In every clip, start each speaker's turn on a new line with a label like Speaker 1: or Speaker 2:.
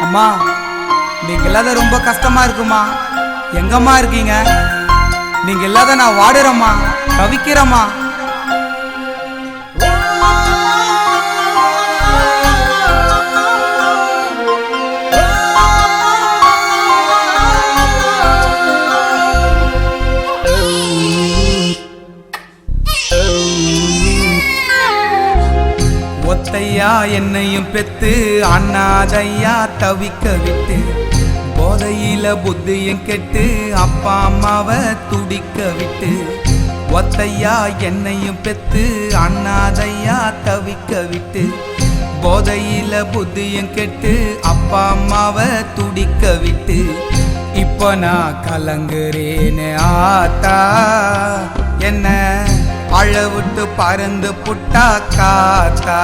Speaker 1: அம்மா, நீங்க இல்லாத ரொம்ப கஷ்டமா இருக்குமா? எங்கம்மா இருக்கீங்க? நீங்க இல்லாத நான் வாடுறேம்மா, தவிக்கிறேம்மா. ஒத்தையா என்னையும் பெத்து அண்ணாதையா தவிக்க விட்டு, போதையில புத்தியும் கெட்டு அப்பா அம்மாவை துடிக்க விட்டு. ஒத்தையா என்னையும் பெத்து அண்ணாதையா தவிக்க விட்டு, போதையில புத்தியும் கெட்டு அப்பா அம்மாவை துடிக்க விட்டு. இப்ப நான் கலங்குறேன்னு ஆத்தா, என்ன அழவிட்டு பறந்து புட்டா காத்தா.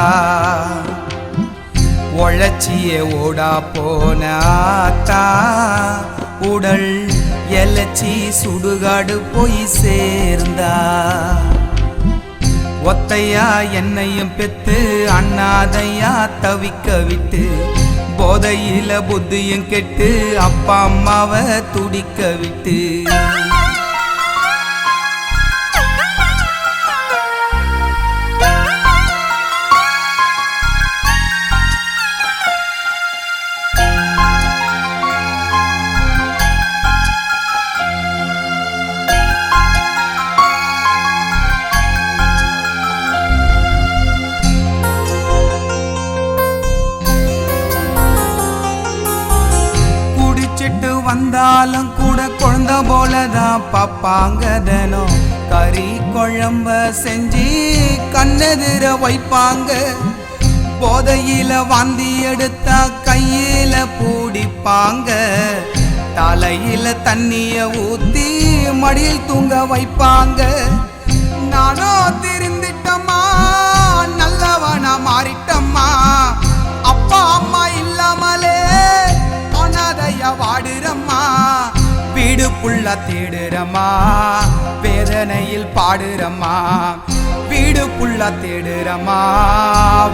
Speaker 1: உழைச்சியே ஓடா போன ஆத்தா, உடல் எலச்சி சுடுகாடு போய் சேர்ந்தா. ஒத்தையா என்னையும் பெத்து அண்ணாதையா தவிக்க விட்டு, போதையில புத்தியும் கெட்டு அப்பா அம்மாவை துடிக்க விட்டு. வந்தாலும் கூட குழந்தை போலதான் பாப்பாங்க தினம். கறி குழம்ப செஞ்சு கண்ணெதிர வைப்பாங்க. போதையில வாந்தி எடுத்தா கையில பூடிப்பாங்க. தலையில தண்ணிய ஊத்தி மடியில் தூங்க வைப்பாங்க. நானோ திருந்திட்டம்மா, நல்லவனா மாறிட்டம்மா. அப்பா அம்மா இல்லாமலே அனாதையா வாடுறம்மா. வீடு புள்ள தேடுறம்மா, வேதனையில் பாடுறம்மா. வீடு புள்ள தேடுறம்மா,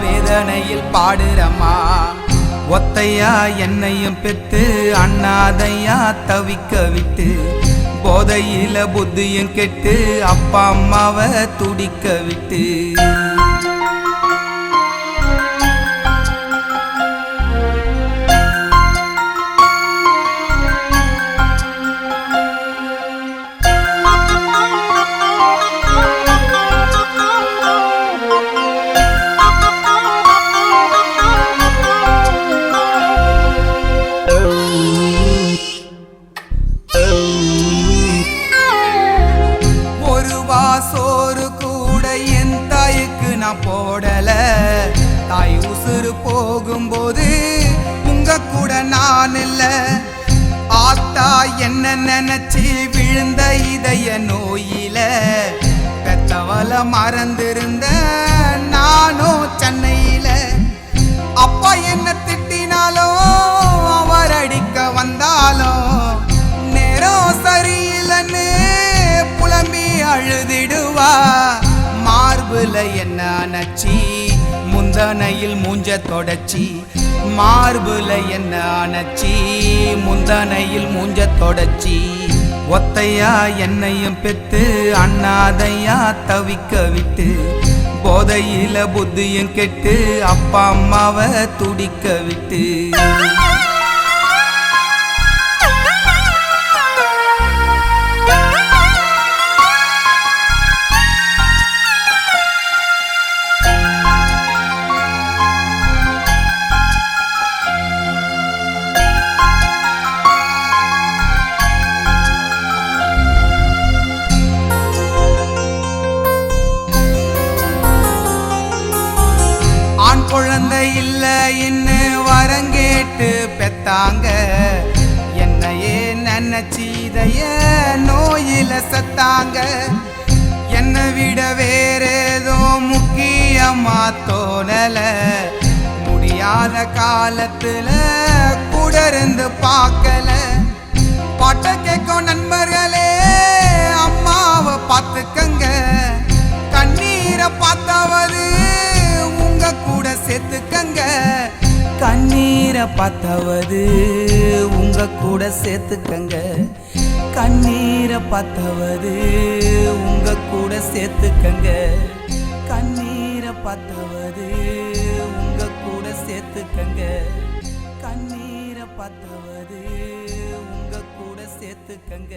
Speaker 1: வேதனையில் பாடுறம்மா. ஒத்தையா என்னையும் பெத்து அண்ணாதையா தவிக்க விட்டு, போதையில புத்தியும் கெட்டு அப்பா அம்மாவை துடிக்க விட்டு. சோறு கூட என் தாய்க்கு நான் போடல. தாய் உசுறு போகும்போது உங்க கூட நான் இல்ல. ஆத்தா என்ன நினைச்சு விழுந்த இதய நோயில, பெத்தவள மறந்திருந்த நானும் சென்னையில. அப்பா என்ன திட்டினாலும் அவர் அடிக்க வந்தாலும், நேரம் சரியில்லைன்னு புலம்பி அழுதிடுவா. மார்புல என்ன நச்சி முந்தனையில் மூஞ்ச தொடச்சி. மார்புல என்ன நச்சி முந்தனையில் மூஞ்ச தொடச்சி. ஒத்தையா என்னையும் பெத்து அண்ணாதையா தவிக்க விட்டு, போதையில புத்தியும் கெட்டு அப்பா அம்மாவை துடிக்க விட்டு. குழந்தை இல்ல இன்னு வரங்கேட்டு பெத்தாங்க. என்னையே நினைச்சி இதைய நோயில செத்தாங்க. என்னை விட வேறேதோ முக்கியமா தோணல. முடியாத காலத்துல கூட இருந்து பார்க்கல. பாட்ட கேட்கும் நண்பர்களே, அம்மாவை பார்த்துக்கங்க. கண்ணீரை பார்த்தாவது உங்க கூட சேர்த்துக்கங்க. கண்ணீரை பத்தாவது உங்க கூட சேர்த்துக்கங்க. கண்ணீரை பத்தாவது உங்க கூட சேர்த்துக்கங்க. கண்ணீரை பத்தாவது உங்க கூட சேர்த்துக்கங்க. கண்ணீரை பத்தாவது உங்க கூட சேர்த்துக்கங்க.